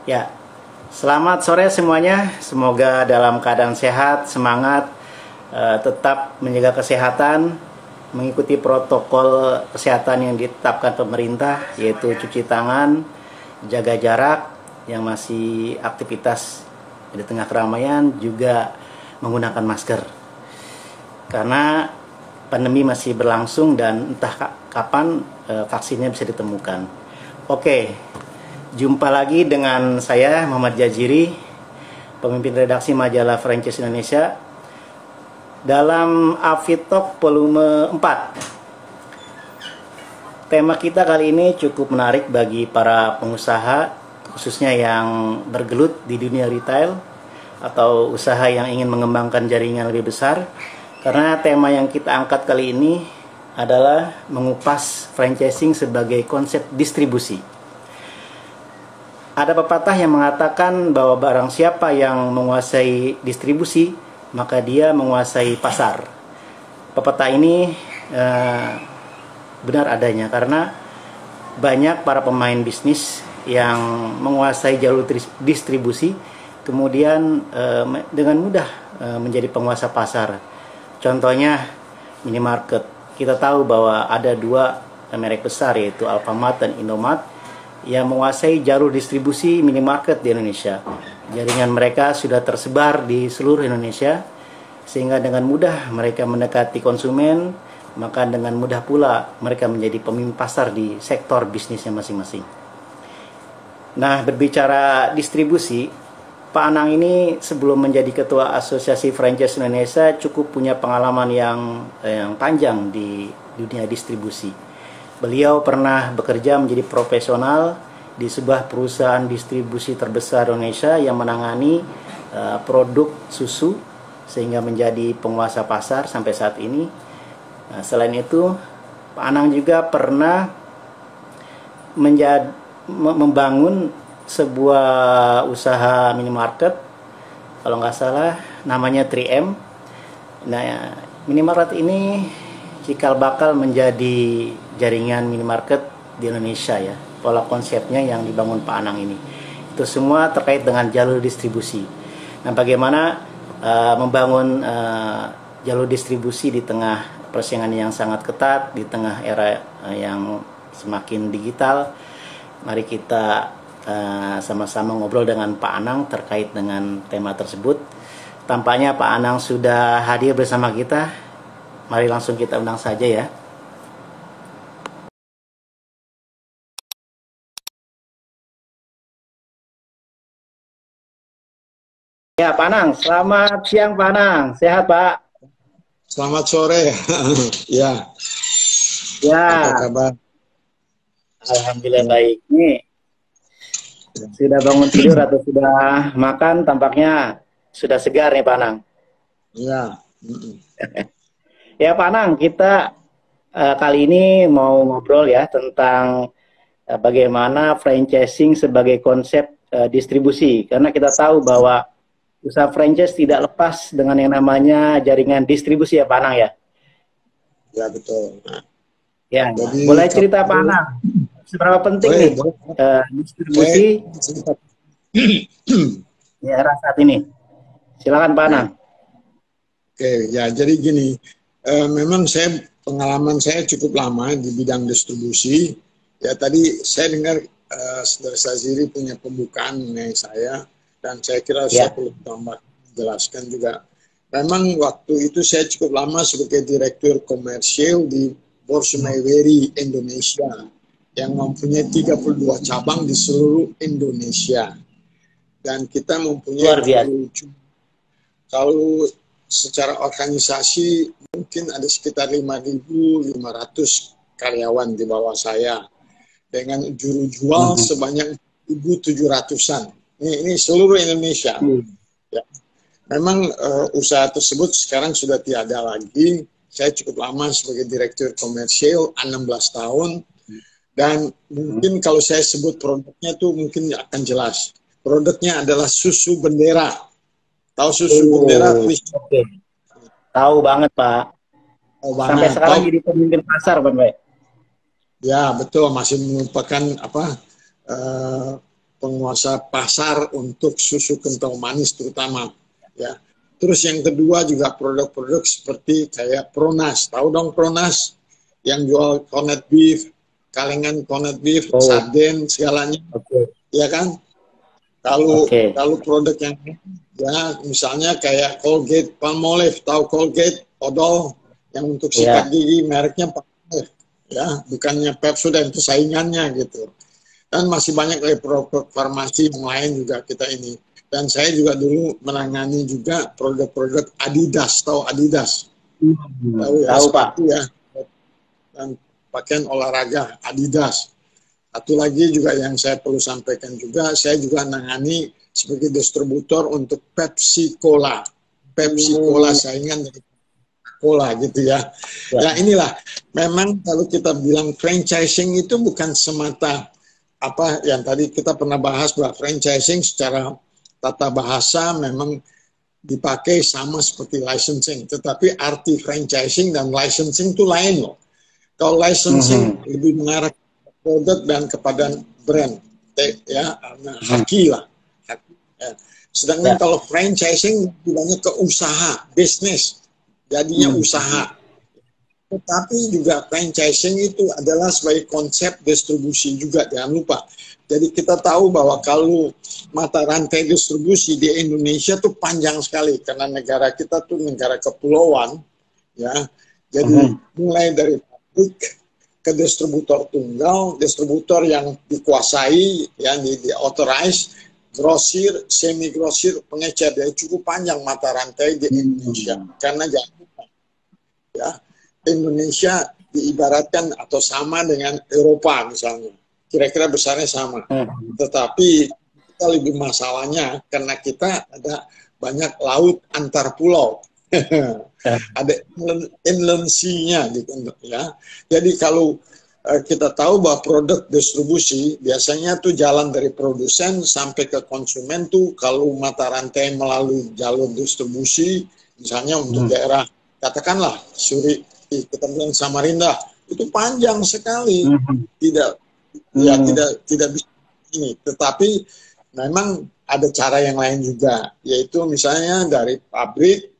Ya, selamat sore semuanya. Semoga dalam keadaan sehat, semangat, tetap menjaga kesehatan, mengikuti protokol kesehatan yang ditetapkan pemerintah, yaitu cuci tangan, jaga jarak, yang masih aktivitas di tengah keramaian juga menggunakan masker. Karena pandemi masih berlangsung dan entah kapan vaksinnya bisa ditemukan. Oke. Jumpa lagi dengan saya Muhammad Jaziri, pemimpin redaksi majalah Franchise Indonesia dalam Afid Talk volume 4. Tema kita kali ini cukup menarik bagi para pengusaha, khususnya yang bergelut di dunia retail atau usaha yang ingin mengembangkan jaringan lebih besar. Karena tema yang kita angkat kali ini adalah mengupas franchising sebagai konsep distribusi. Ada pepatah yang mengatakan bahwa barang siapa yang menguasai distribusi, maka dia menguasai pasar. Pepatah ini benar adanya karena banyak para pemain bisnis yang menguasai jalur distribusi, kemudian dengan mudah menjadi penguasa pasar. Contohnya minimarket. Kita tahu bahwa ada dua merek besar, yaitu Alfamart dan Indomart, yang menguasai jalur distribusi minimarket di Indonesia. Jaringan mereka sudah tersebar di seluruh Indonesia, sehingga dengan mudah mereka mendekati konsumen, maka dengan mudah pula mereka menjadi pemimpin pasar di sektor bisnisnya masing-masing. Nah, berbicara distribusi, Pak Anang ini sebelum menjadi Ketua Asosiasi Franchise Indonesia cukup punya pengalaman yang panjang di dunia distribusi. Beliau pernah bekerja menjadi profesional di sebuah perusahaan distribusi terbesar Indonesia yang menangani produk susu sehingga menjadi penguasa pasar sampai saat ini. Selain itu, Pak Anang juga pernah membangun sebuah usaha minimarket, kalau nggak salah namanya 3M. Nah, minimarket ini cikal bakal menjadi jaringan minimarket di Indonesia ya. Pola konsepnya yang dibangun Pak Anang ini. Itu semua terkait dengan jalur distribusi. Nah, bagaimana membangun jalur distribusi di tengah persaingan yang sangat ketat, di tengah era yang semakin digital. Mari kita sama-sama ngobrol dengan Pak Anang terkait dengan tema tersebut. Tampaknya Pak Anang sudah hadir bersama kita. Mari langsung kita undang saja ya. Ya, Pak Anang, selamat siang Pak Anang. Sehat Pak? Selamat sore. Ya. Ya. Apa kabar? Alhamdulillah baik. Nih, sudah bangun tidur atau sudah makan? Tampaknya sudah segar nih Pak Anang. Ya. Ya Pak Anang, kita kali ini mau ngobrol ya tentang bagaimana franchising sebagai konsep distribusi. Karena kita tahu bahwa usaha franchise tidak lepas dengan yang namanya jaringan distribusi ya Pak Anang ya. Ya betul. Ya, Jadi, boleh cerita Pak Anang, seberapa penting nih distribusi di era saat ini? Silakan Pak Anang. Oke, ya jadi gini, memang pengalaman saya cukup lama di bidang distribusi. Ya tadi saya dengar Saudara Jaziri punya pembukaan mengenai saya, dan saya kira saya perlu tambah jelaskan juga. Memang waktu itu saya cukup lama sebagai direktur komersial di Borsoi Meiweri Indonesia yang mempunyai 32 cabang di seluruh Indonesia. Dan kita mempunyai kalau secara organisasi mungkin ada sekitar 5.500 karyawan di bawah saya dengan juru jual sebanyak 1.700-an. Ini seluruh Indonesia. Ya. Memang usaha tersebut sekarang sudah tiada lagi. Saya cukup lama sebagai direktur komersial, 16 tahun. Dan mungkin kalau saya sebut produknya tuh mungkin akan jelas. Produknya adalah susu bendera. Tahu susu bendera? Oke. Tahu banget Pak. Sampai sekarang jadi pemimpin pasar Pak. Ya betul, masih merupakan penguasa pasar untuk susu kental manis terutama, ya. Terus yang kedua juga produk-produk seperti kayak Pronas, tahu dong Pronas yang jual corned beef, kalengan corned beef, sarden segalanya, ya kan? Kalau produk yang ya misalnya kayak Colgate Palmolive, tahu Colgate Odol yang untuk sikat gigi mereknya Palmolive, ya bukannya Pepsodent, itu saingannya gitu. Dan masih banyak dari produk farmasi yang lain juga kita ini. Dan saya juga dulu menangani juga produk-produk Adidas, tahu Adidas? Tahu ya, tahu Pak. Ya. Dan pakaian olahraga Adidas. Satu lagi juga yang saya perlu sampaikan juga, saya juga menangani sebagai distributor untuk Pepsi Cola. Pepsi Cola saingan dari Cola gitu ya. Ya inilah, memang kalau kita bilang franchising itu bukan semata apa yang tadi kita pernah bahas bahwa franchising secara tata bahasa memang dipakai sama seperti licensing, tetapi arti franchising dan licensing itu lain loh. Kalau licensing lebih mengarah ke produk dan kepada brand, ya, haki lah. Ya. Sedangkan kalau franchising lebih banyak ke usaha, bisnis, jadinya usaha. Tetapi juga franchising itu adalah sebagai konsep distribusi juga, jangan lupa. Jadi kita tahu bahwa kalau mata rantai distribusi di Indonesia tuh panjang sekali karena negara kita tuh negara kepulauan, ya. Jadi mulai dari pabrik ke distributor tunggal, distributor yang dikuasai, yang di authorize, grosir, semi grosir, pengecer. Jadi cukup panjang mata rantai di Indonesia. Karena jangan lupa, ya, Indonesia diibaratkan atau sama dengan Eropa misalnya. Kira-kira besarnya sama. Tetapi kita lebih masalahnya karena kita ada banyak laut antar pulau. Ada inland sea-nya gitu ya. Jadi kalau kita tahu bahwa produk distribusi biasanya tuh jalan dari produsen sampai ke konsumen tuh kalau mata rantai melalui jalur distribusi, misalnya untuk daerah katakanlah Suri, kita bilang Samarinda, itu panjang sekali. Tidak bisa ini, tetapi memang ada cara yang lain juga, yaitu misalnya dari pabrik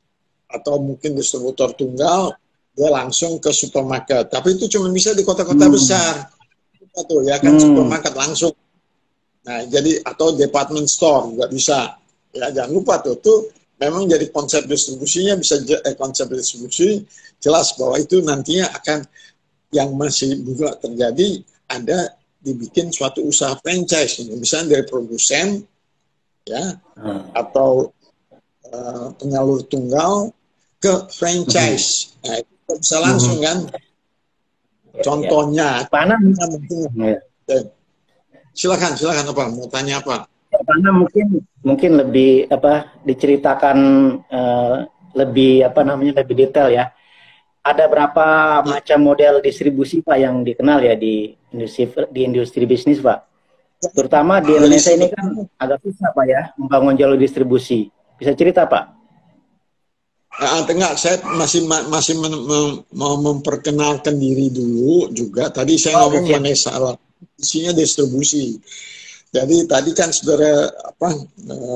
atau mungkin distributor tunggal dia langsung ke supermarket, tapi itu cuma bisa di kota-kota besar, tuh ya kan, supermarket langsung. Nah jadi atau department store juga bisa, ya jangan lupa tuh memang jadi konsep distribusinya bisa konsep distribusi jelas bahwa itu nantinya akan yang masih juga terjadi ada dibikin suatu usaha franchise, misalnya dari produsen, ya, atau penyalur tunggal ke franchise. Nah, itu bisa langsung kan. Contohnya, silakan apa mau tanya apa? Karena mungkin lebih diceritakan lebih lebih detail ya. Ada berapa macam model distribusi Pak yang dikenal ya di industri bisnis Pak? Terutama di Indonesia ini kan agak susah Pak ya membangun jalur distribusi. Bisa cerita Pak? Enggak, saya masih mau memperkenalkan diri dulu juga. Tadi saya ngomong mengenai salah isinya distribusi. Jadi tadi kan saudara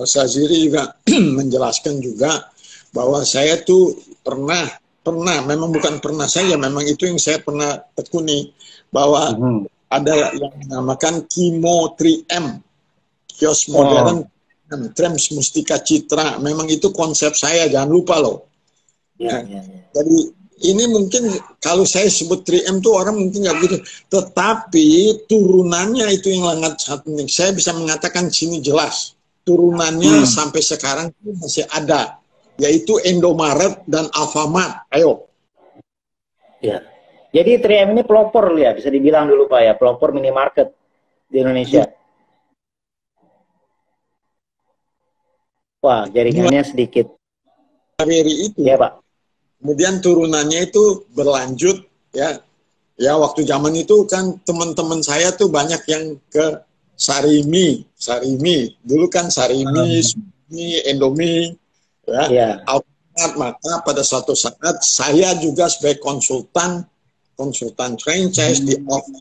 Saziri juga menjelaskan juga bahwa saya tuh pernah memang bukan pernah saja, memang itu yang saya pernah tekuni bahwa ada yang dinamakan Kimo 3M, kios modern, Trans Mustika Citra. Memang itu konsep saya, jangan lupa loh. Jadi ini mungkin kalau saya sebut 3M tuh orang mungkin nggak begitu, tetapi turunannya itu yang sangat penting. Saya bisa mengatakan sini jelas turunannya sampai sekarang masih ada, yaitu Indomaret dan Alfamart. Ayo. Ya. Jadi 3M ini pelopor ya, bisa dibilang dulu Pak ya, pelopor minimarket di Indonesia. Wah, jaringannya sedikit. Dari itu. Ya Pak. Kemudian turunannya itu berlanjut ya. Ya waktu zaman itu kan teman-teman saya tuh banyak yang ke Sarimi. Dulu kan Sarimi, Indomie, ya. Alfamart. Maka pada suatu saat saya juga sebagai konsultan franchise di Alfa.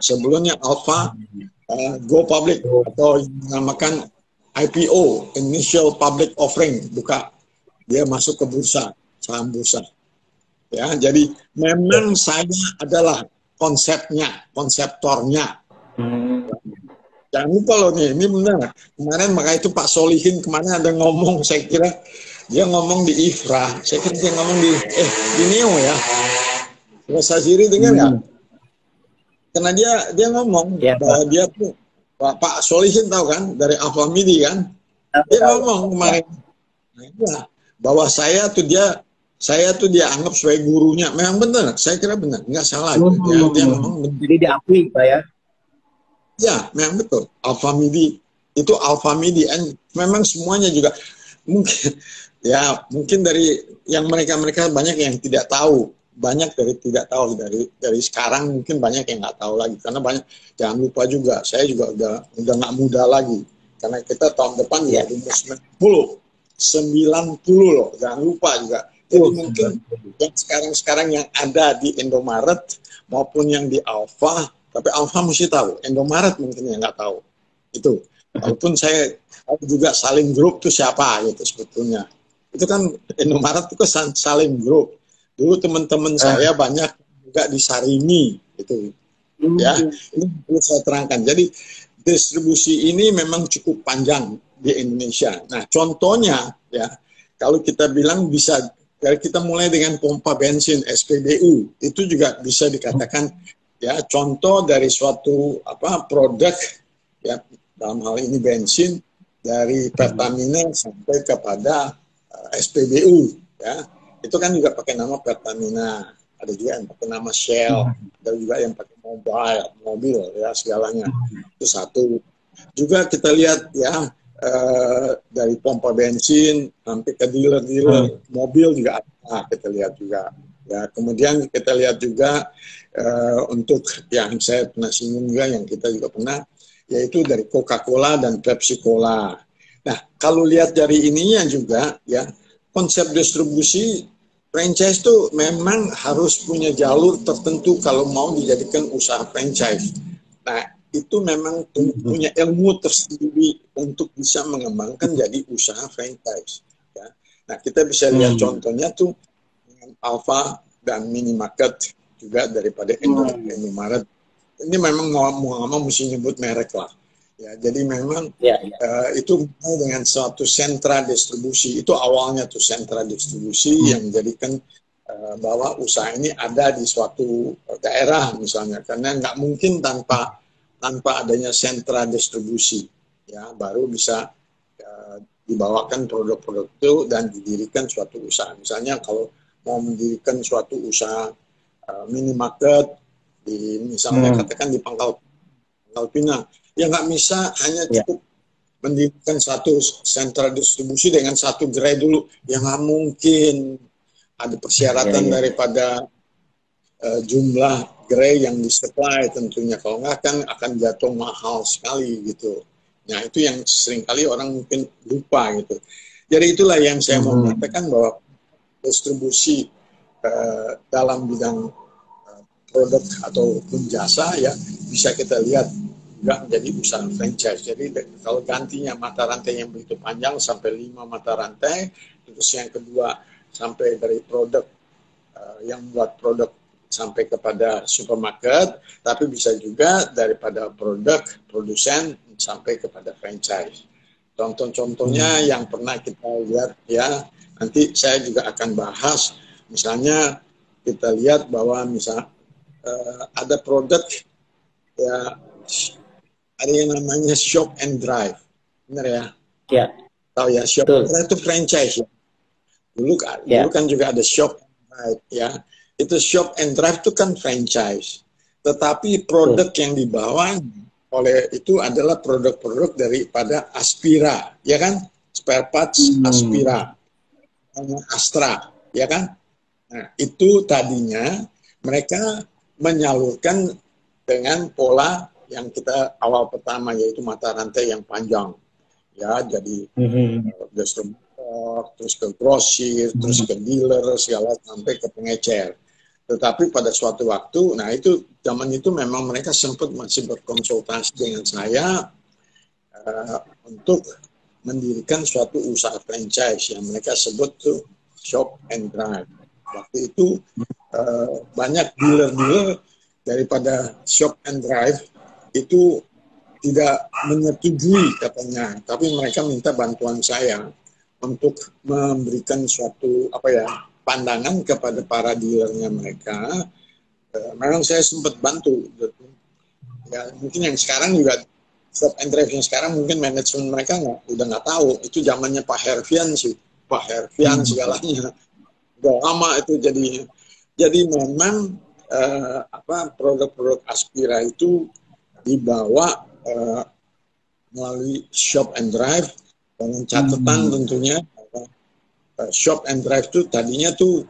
Sebelumnya Alfa go public atau yang dinamakan IPO, Initial Public Offering, buka dia masuk ke bursa, saham bursa. Ya, jadi memang saya adalah konseptornya. Jangan lupa loh nih, ini benar. Kemarin makanya itu Pak Solihin kemarin ada ngomong, saya kira dia ngomong di IFRA, saya kira dia ngomong di Neo ya. Mas Aziri dengar nggak? Karena dia ngomong bahwa dia tuh Pak Solihin tahu kan dari Alfamidi kan, dia ngomong kemarin bahwa saya tuh dia anggap sebagai gurunya. Memang benar, saya kira benar, nggak salah. Dia ngomong benar. Jadi diakui Pak ya? Ya, memang betul. Alfamidi itu Alfamidi, memang semuanya juga mungkin dari yang mereka banyak yang tidak tahu. Banyak dari sekarang mungkin banyak yang nggak tahu lagi karena banyak. Jangan lupa juga saya juga udah nggak muda lagi karena kita tahun depan ya umur 90 loh, jangan lupa juga. Jadi mungkin yang sekarang yang ada di Indomaret maupun yang di Alfa, tapi Alfa mesti tahu, Indomaret mungkin yang nggak tahu itu. Walaupun saya juga Salim Group itu siapa gitu sebetulnya. Itu kan Indomaret itu kan Salim Group. Dulu teman-teman saya banyak juga di Sarimi gitu. Ya, ini perlu saya terangkan. Jadi distribusi ini memang cukup panjang di Indonesia. Nah, contohnya ya, kalau kita bilang bisa kita mulai dengan pompa bensin SPBU, itu juga bisa dikatakan ya contoh dari suatu produk ya, dalam hal ini bensin dari Pertamina sampai kepada SPBU ya. Itu kan juga pakai nama Pertamina, ada juga yang pakai nama Shell, ada juga yang pakai mobil ya segalanya. Itu satu. Juga kita lihat ya dari pompa bensin sampai ke dealer-dealer mobil juga ada, kita lihat juga. Ya, kemudian kita lihat juga untuk yang saya pernah singgung juga, yang kita juga pernah, yaitu dari Coca-Cola dan Pepsi-Cola. Nah, kalau lihat dari ininya juga ya, konsep distribusi franchise itu memang harus punya jalur tertentu kalau mau dijadikan usaha franchise. Nah, itu memang punya ilmu tersendiri untuk bisa mengembangkan jadi usaha franchise. Ya. Nah, kita bisa lihat contohnya tuh dengan Alfa dan Minimarket juga daripada Indomaret. Ini memang mau mesti nyebut merek lah. Ya, jadi memang itu dengan suatu sentra distribusi, itu awalnya tuh sentra distribusi yang menjadikan bahwa usaha ini ada di suatu daerah misalnya, karena nggak mungkin tanpa adanya sentra distribusi, ya baru bisa dibawakan produk-produk itu dan didirikan suatu usaha. Misalnya kalau mau mendirikan suatu usaha minimarket di misalnya katakan di Pangkal Pinang, ya nggak bisa hanya cukup mendirikan satu sentra distribusi dengan satu gerai dulu, ya nggak mungkin. Ada persyaratan daripada jumlah gerai yang disupply tentunya, kalau nggak kan akan jatuh mahal sekali gitu. Nah itu yang seringkali orang mungkin lupa gitu. Jadi itulah yang saya mau mengatakan bahwa distribusi dalam bidang produk ataupun jasa ya bisa kita lihat juga menjadi usaha franchise. Jadi kalau gantinya mata rantai yang begitu panjang sampai 5 mata rantai, terus yang kedua sampai dari produk yang buat produk sampai kepada supermarket, tapi bisa juga daripada produk produsen sampai kepada franchise. Contoh-contohnya yang pernah kita lihat ya, nanti saya juga akan bahas. Misalnya kita lihat bahwa ada produk ya, ada yang namanya shop and drive, benar ya? Ya. Tahu ya, shop and drive itu franchise ya. Dulu kan juga ada shop and drive ya. Itu shop and drive itu kan franchise. Tetapi produk yang dibawa oleh itu adalah produk-produk daripada Aspira, ya kan? Spare parts Aspira, Astra, ya kan? Nah, itu tadinya mereka menyalurkan dengan pola yang kita awal pertama, yaitu mata rantai yang panjang. Ya, jadi distributor, terus ke grosir, terus ke dealer, segala sampai ke pengecer. Tetapi pada suatu waktu, nah itu zaman itu memang mereka sempat masih berkonsultasi dengan saya untuk mendirikan suatu usaha franchise yang mereka sebut tuh Shop and Drive. Waktu itu banyak dealer-dealer daripada Shop and Drive itu tidak menyetujui katanya, tapi mereka minta bantuan saya untuk memberikan suatu pandangan kepada para dealernya mereka. Memang saya sempat bantu gitu. Ya mungkin yang sekarang juga Shop and Drive yang sekarang mungkin manajemen mereka udah nggak tahu, itu zamannya Pak Herfian sih, Pak Herfian segalanya udah lama itu jadinya. Jadi memang produk-produk Aspira itu dibawa melalui Shop and Drive dengan catatan tentunya Shop and Drive itu tadinya tuh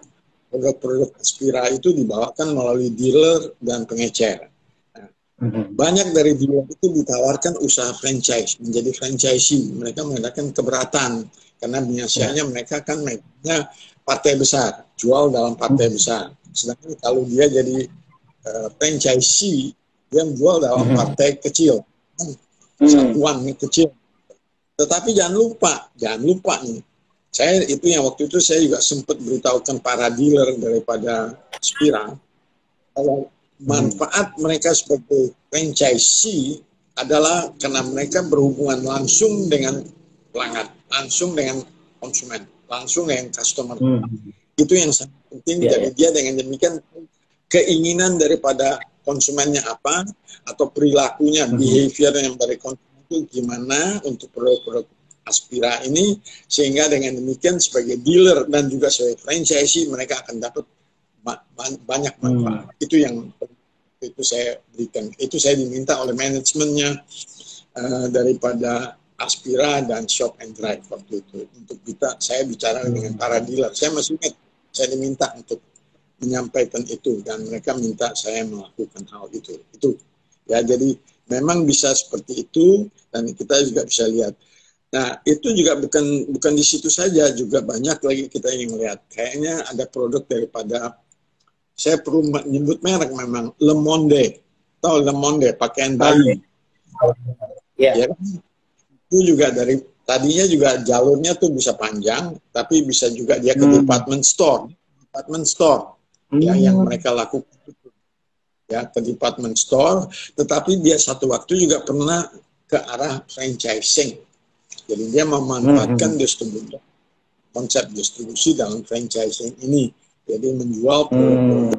produk-produk Aspira itu dibawakan melalui dealer dan pengecer. Nah, banyak dari dealer itu ditawarkan usaha franchise, menjadi franchisee. Mereka mengadakan keberatan karena biasanya mereka kan mainnya partai besar, jual dalam partai besar. Sedangkan kalau dia jadi franchisee, dia jual dalam partai kecil, satuan kecil. Tetapi jangan lupa nih. Saya itu yang waktu itu saya juga sempat beritahukan para dealer daripada Aspira, kalau manfaat mereka sebagai franchisee adalah karena mereka berhubungan langsung dengan pelanggan, langsung dengan konsumen, langsung dengan customer. Itu yang sangat penting. Jadi dia dengan demikian keinginan daripada konsumennya apa, atau perilakunya, behavior yang dari konsumen itu gimana untuk produk-produk Aspira ini, sehingga dengan demikian sebagai dealer dan juga sebagai franchisee mereka akan dapat banyak manfaat. Itu yang itu saya berikan. Itu saya diminta oleh manajemennya daripada Aspira dan Shop and Drive waktu itu. Untuk saya bicara dengan para dealer. Saya masih ingat, saya diminta untuk menyampaikan itu dan mereka minta saya melakukan hal itu. Itu ya, jadi memang bisa seperti itu dan kita juga bisa lihat. Nah, itu juga bukan di situ saja, juga banyak lagi kita yang lihat. Kayaknya ada produk daripada, saya perlu menyebut merek memang, Le Monde. Tahu Le Monde, pakaian bayi. Ya, itu juga tadinya juga jalurnya tuh bisa panjang, tapi bisa juga dia ke department store. Ya, yang mereka lakukan ya, ke department store, tetapi dia satu waktu juga pernah ke arah franchising. Jadi dia memanfaatkan distributor, konsep distribusi dalam franchising ini. Jadi menjual produk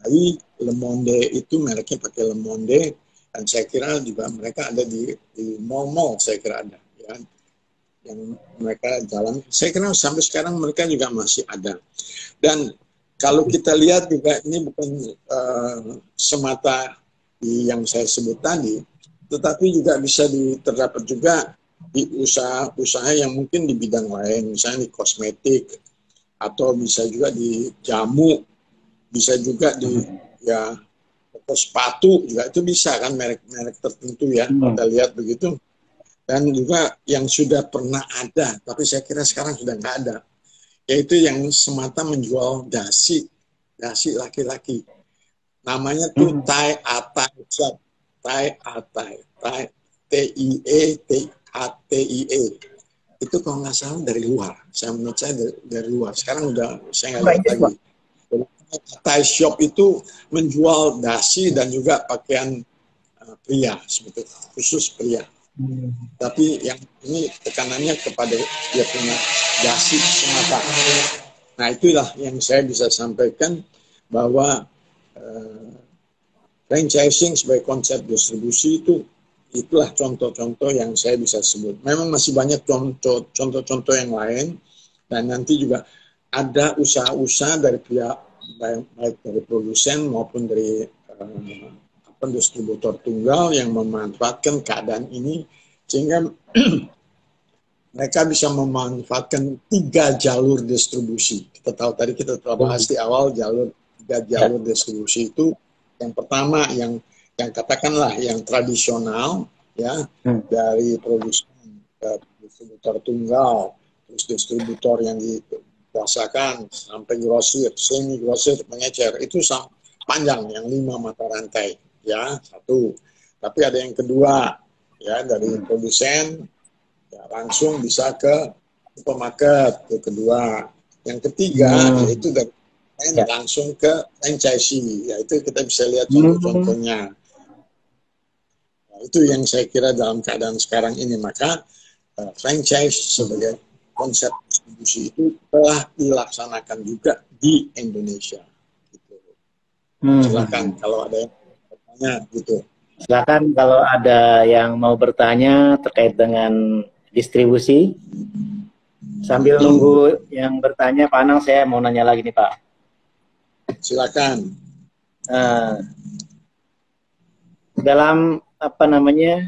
dari Le Monde itu, mereknya pakai Le Monde, dan saya kira juga mereka ada di mall-mall, saya kira ada. Ya. Yang mereka jalan, saya kira sampai sekarang mereka juga masih ada. Dan kalau kita lihat juga ini bukan semata yang saya sebut tadi, tetapi juga bisa terdapat juga di usaha-usaha yang mungkin di bidang lain, misalnya di kosmetik, atau bisa juga di jamu, bisa juga di toko sepatu juga, itu bisa kan, merek-merek tertentu ya, kita lihat begitu. Dan juga yang sudah pernah ada, tapi saya kira sekarang sudah nggak ada, yaitu yang semata menjual dasi laki-laki. Namanya tuh Thai Atai Shop, Thai Atai, TIE. Itu kalau nggak salah dari luar. Menurut saya dari luar. Sekarang udah saya nggak lihat lagi. Thai Shop itu menjual dasi dan juga pakaian pria, sebetulnya khusus pria. Tapi yang ini tekanannya kepada dia punya dasi semata. Nah, itulah yang saya bisa sampaikan, bahwa franchising sebagai konsep distribusi itulah contoh-contoh yang saya bisa sebut. Memang masih banyak contoh-contoh yang lain, dan nanti juga ada usaha-usaha dari pihak baik dari produsen maupun dari distributor tunggal yang memanfaatkan keadaan ini, sehingga mereka bisa memanfaatkan 3 jalur distribusi. Kita tahu tadi, kita telah bahas di awal 3 jalur distribusi itu. Yang pertama yang katakanlah yang tradisional ya, dari produsen ke distributor tunggal, terus distributor yang di kuasakan sampai grosir, semi grosir, pengecer itu panjang yang 5 mata rantai ya, satu. Tapi ada yang kedua ya, dari produsen ya, langsung bisa ke supermarket, itu kedua. Yang ketiga yaitu dari langsung ke franchisee, yaitu kita bisa lihat contoh-contohnya. Nah, itu yang saya kira dalam keadaan sekarang ini, maka franchise sebagai konsep distribusi itu telah dilaksanakan juga di Indonesia. Gitu. Silakan kalau ada yang bertanya gitu. Silakan kalau ada yang mau bertanya terkait dengan distribusi. Sambil nunggu yang bertanya, Pak Anang, saya mau nanya lagi nih, Pak. Silakan. Dalam apa namanya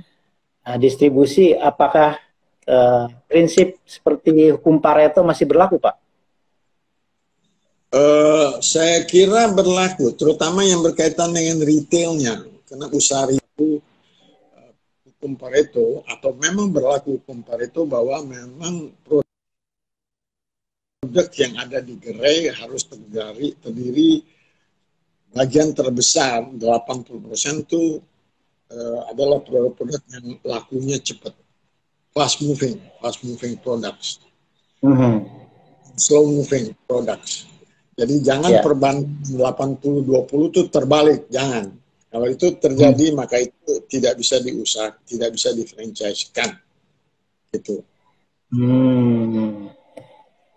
distribusi, apakah prinsip seperti hukum Pareto masih berlaku, Pak? Saya kira berlaku, terutama yang berkaitan dengan retailnya, karena usaha itu hukum Pareto, atau memang berlaku hukum Pareto bahwa memang produk yang ada di gerai harus terdiri bagian terbesar 80% itu adalah produk-produk yang lakunya cepat, fast moving products, slow moving products. Jadi jangan perbandingan 80-20 itu terbalik, jangan. Kalau itu terjadi maka itu tidak bisa tidak bisa difranchise-kan. Gitu.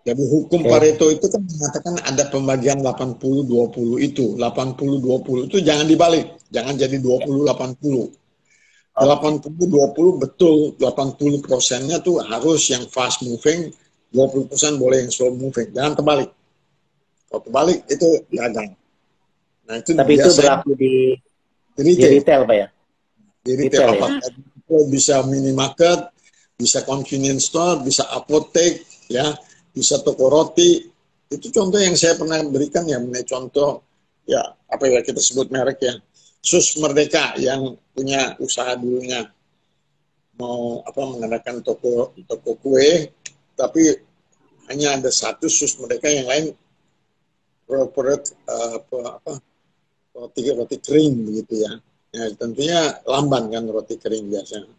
Jadi hukum Pareto itu kan mengatakan ada pembagian 80-20 itu. 80-20 itu jangan dibalik, jangan jadi 20-80. 80-20 betul, 80%-nya tuh harus yang fast moving, 20% boleh yang slow moving, jangan terbalik. Kalau terbalik itu gagal. Nah, itu tapi itu berlaku di retail, Pak ya? Di retail apa? Ya? Bisa minimarket, bisa convenience store, bisa apotek, ya, bisa toko roti. Itu contoh yang saya pernah berikan ya, contoh ya apa ya kita sebut merek ya, Sus Merdeka yang punya usaha dulunya mau mengadakan toko kue, tapi hanya ada satu Sus Merdeka, yang lain produk roti kering begitu ya. Ya tentunya lamban kan roti kering biasanya,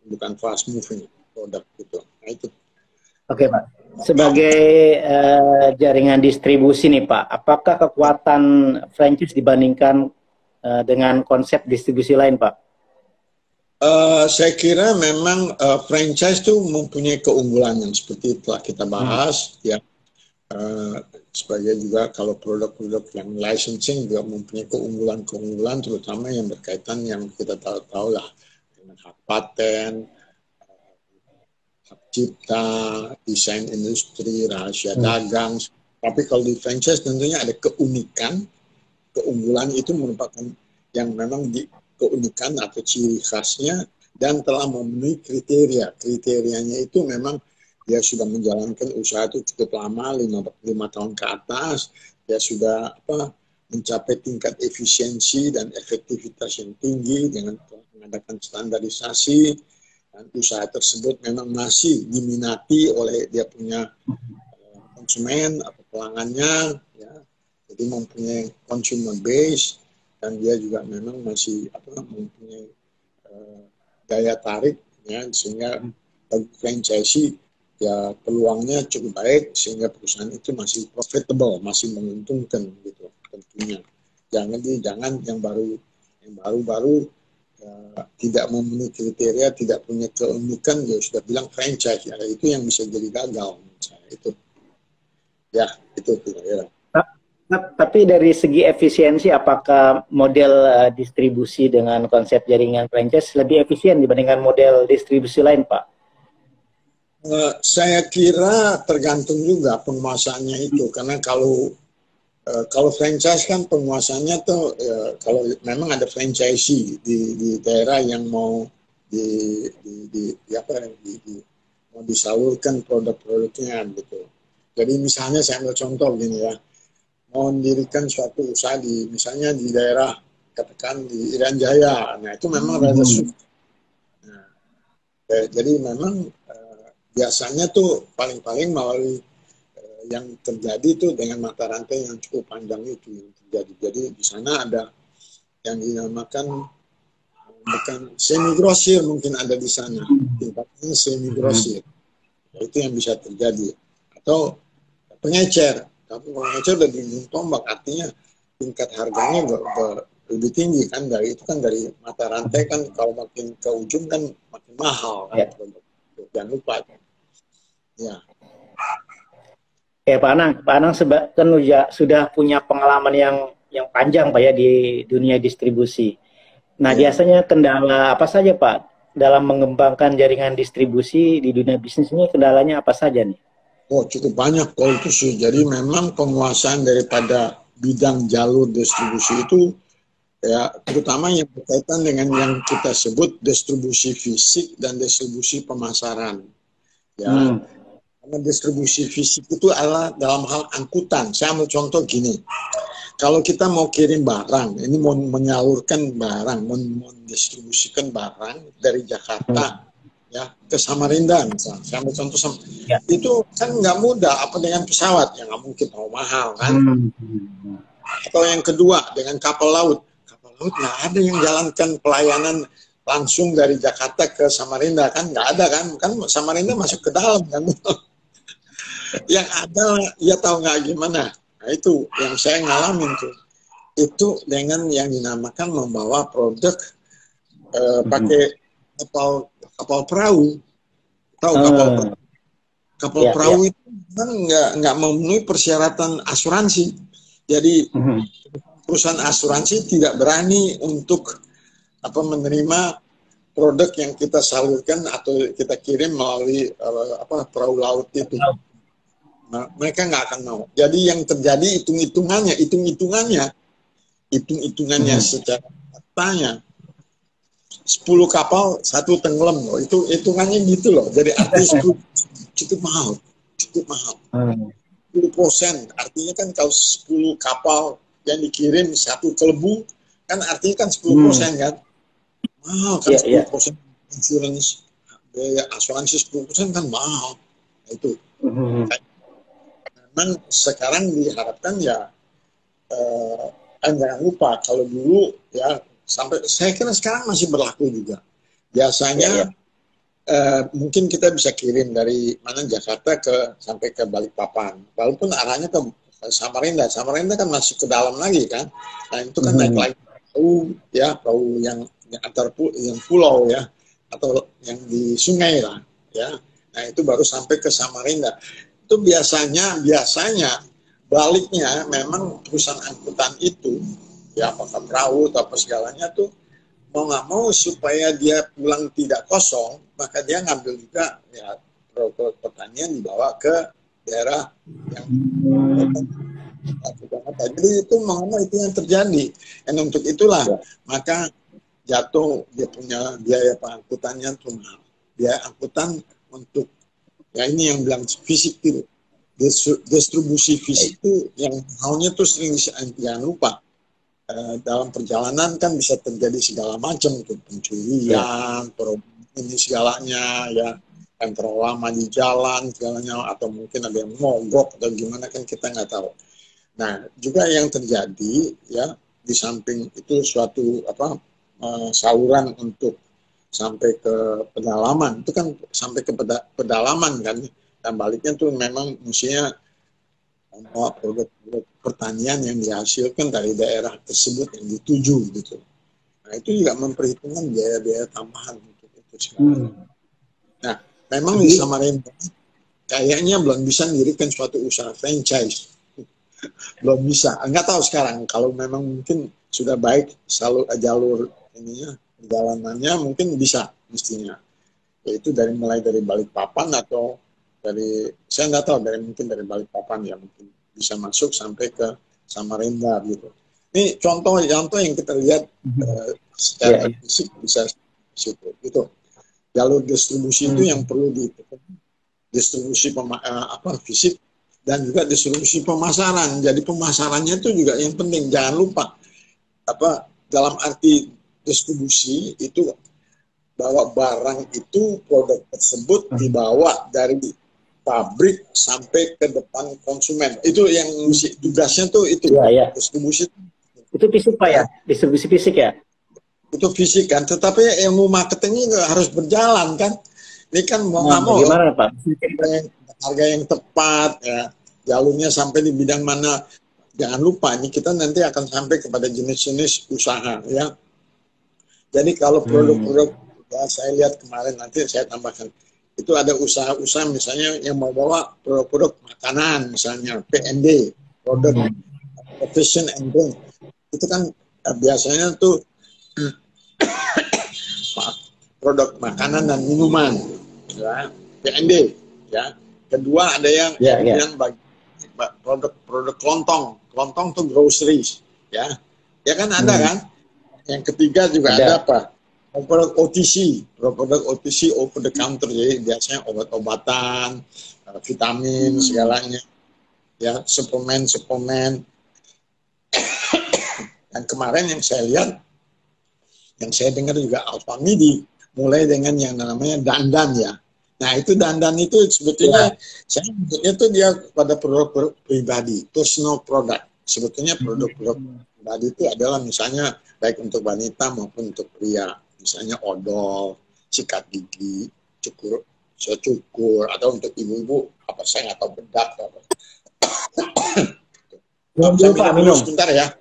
bukan fast moving produk gitu. Nah itu. Oke Pak, sebagai jaringan distribusi nih Pak, apakah kekuatan franchise dibandingkan dengan konsep distribusi lain Pak? Saya kira memang franchise itu mempunyai keunggulan yang seperti telah kita bahas ya. Sebagai juga kalau produk-produk yang licensing juga mempunyai keunggulan-keunggulan, terutama yang berkaitan yang kita tahu lah dengan hak paten, hak cipta, desain industri, rahasia dagang. Tapi kalau di franchise tentunya ada keunggulan itu merupakan yang memang keunikan atau ciri khasnya dan telah memenuhi kriterianya itu memang dia sudah menjalankan usaha itu cukup lama, 5 tahun ke atas, dia sudah mencapai tingkat efisiensi dan efektivitas yang tinggi dengan mengadakan standarisasi, dan usaha tersebut memang masih diminati oleh dia punya konsumen atau pelanggannya, ya. Jadi mempunyai consumer base, dan dia juga memang masih mempunyai daya tarik, ya, sehingga bagi franchisee ya peluangnya cukup baik sehingga perusahaan itu masih profitable, masih menguntungkan gitu tentunya. Jangan yang baru ya, tidak memenuhi kriteria, tidak punya keunikan, ya sudah bilang franchise, ya itu yang bisa jadi gagal menurut saya itu. Ya, itu kira-kira. Tapi dari segi efisiensi, apakah model distribusi dengan konsep jaringan franchise lebih efisien dibandingkan model distribusi lain, Pak? Saya kira tergantung juga penguasaannya itu, karena kalau franchise kan penguasanya tuh kalau memang ada franchisee di daerah yang mau mau disalurkan produk-produknya gitu. Jadi misalnya saya ambil contoh gini ya, mau mendirikan suatu usaha misalnya di daerah katakan di Irian Jaya, nah itu memang rada sulit. Nah, jadi memang biasanya tuh paling-paling melalui yang terjadi itu dengan mata rantai yang cukup panjang itu yang terjadi. Jadi di sana ada yang dinamakan bukan semi grosir, mungkin ada di sana tingkatnya semi grosir, itu yang bisa terjadi, atau pengecer. Tapi pengecer udah di tombak, artinya tingkat harganya lebih tinggi kan, dari itu kan dari mata rantai kan, kalau makin ke ujung kan makin mahal kan. Jangan lupa ya. Pak Anang, kan sudah punya pengalaman yang panjang Pak ya di dunia distribusi. Nah, Ya. biasanya kendala apa saja Pak dalam mengembangkan jaringan distribusi di dunia bisnis ini, kendalanya apa saja nih? Oh, cukup banyak kalau itu sih. Jadi memang penguasaan daripada bidang jalur distribusi itu ya, terutama yang berkaitan dengan yang kita sebut distribusi fisik dan distribusi pemasaran. Ya, karena distribusi fisik itu adalah dalam hal angkutan. Saya ambil contoh gini, kalau kita mau kirim barang, ini mau menyalurkan barang, mendistribusikan barang dari Jakarta ya ke Samarinda misalnya. Saya ambil contoh itu kan nggak mudah, apa dengan pesawat yang nggak mungkin mau mahal kan. Atau yang kedua dengan kapal laut nggak ada yang jalankan pelayanan langsung dari Jakarta ke Samarinda kan, nggak ada kan Samarinda masuk ke dalam kan. Yang ada ya tahu nggak gimana. Nah itu yang saya ngalamin tuh, itu dengan yang dinamakan membawa produk pakai kapal perahu. Tahu kapal perahu itu kan nggak memenuhi persyaratan asuransi. Jadi perusahaan asuransi tidak berani untuk menerima produk yang kita salurkan atau kita kirim melalui perahu laut itu. Nah, mereka nggak akan mau. Jadi yang terjadi hitung-hitungannya secara faktanya 10 kapal 1 tenggelam loh. Itu hitungannya gitu loh. Jadi artinya cukup mahal. 10%. Artinya kan kalau 10 kapal yang dikirim 1 kelebu kan artinya kan 10% kan. Mahal kan 10%. Insurance, biaya asuransi 10% kan mahal. Nah, itu. Memang sekarang diharapkan ya jangan lupa kalau dulu ya, sampai saya kira sekarang masih berlaku juga. Biasanya mungkin kita bisa kirim dari mana Jakarta sampai ke Balikpapan. Walaupun arahnya ke Samarinda. Samarinda kan masuk ke dalam lagi kan. Nah, itu kan naik lagi perahu yang antar yang pulau ya, atau yang di sungai lah ya. Nah, itu baru sampai ke Samarinda. Itu biasanya baliknya memang perusahaan angkutan itu ya, apakah perahu atau apa segalanya tuh mau nggak mau supaya dia pulang tidak kosong, maka dia ngambil juga ya produk pertanian dibawa ke daerah yang jadi itu mau itu yang terjadi. Dan untuk itulah maka jatuh dia punya biaya pengangkutannya tuh mahal. Biaya angkutan untuk ya ini yang bilang fisik itu, distribusi fisik itu yang halnya tuh sering jangan lupa. Dalam perjalanan kan bisa terjadi segala macam tuh, pencurian, ini segalanya ya, yang terlalu lama di jalan segalanya, atau mungkin ada yang mogok atau gimana kan kita nggak tahu. Nah juga yang terjadi ya, di samping itu suatu saluran untuk sampai ke pedalaman, itu kan sampai ke pedalaman kan, dan baliknya tuh memang mestinya produk pertanian yang dihasilkan dari daerah tersebut yang dituju gitu. Nah itu juga memperhitungkan biaya-biaya tambahan untuk itu sekarang. Nah memang di Samarinda kayaknya belum bisa mendirikan suatu usaha franchise, belum bisa. Nggak tahu sekarang, kalau memang mungkin sudah baik jalur ininya, jalanannya mungkin bisa mestinya. Yaitu mulai dari Balikpapan atau saya nggak tahu, mungkin dari Balikpapan ya, mungkin bisa masuk sampai ke Samarinda gitu. Ini contoh yang kita lihat secara fisik bisa situ gitu. Jalur distribusi itu yang perlu distribusi fisik dan juga distribusi pemasaran. Jadi pemasarannya itu juga yang penting. Jangan lupa dalam arti distribusi itu bahwa barang itu, produk tersebut dibawa dari pabrik sampai ke depan konsumen. Itu yang tugasnya tuh itu, ya. distribusi. Itu fisik Pak ya, distribusi fisik ya. Itu fisik kan, tetapi ilmu marketingnya harus berjalan kan. Ini kan mau Nah, nggak mau bagaimana Pak? harga yang tepat, ya, jalurnya sampai di bidang mana. Jangan lupa ini kita nanti akan sampai kepada jenis-jenis usaha ya. Jadi kalau produk-produk ya, saya lihat kemarin, nanti saya tambahkan, itu ada usaha-usaha misalnya yang mau bawa produk-produk makanan, misalnya PND, produk nutrition and drink. Itu kan biasanya tuh produk makanan dan minuman, ya, PND, ya. Kedua ada yang kemudian produk kelontong tuh groceries, ya, ya kan ada kan. Yang ketiga juga ada apa? Produk OTC, produk OTC over the counter, jadi biasanya obat-obatan, vitamin segalanya, ya, suplemen. Dan kemarin yang saya lihat, yang saya dengar juga Alfamidi mulai dengan yang namanya dandan ya. Nah itu dandan itu sebetulnya saya sebutnya tuh dia pada produk pribadi, personal product. Sebetulnya produk-produk pribadi itu adalah misalnya baik untuk wanita maupun untuk pria. Misalnya odol, sikat gigi, cukur, atau untuk ibu-ibu apa saya nggak tahu bedak. Minum Pak, minum. Sebentar ya.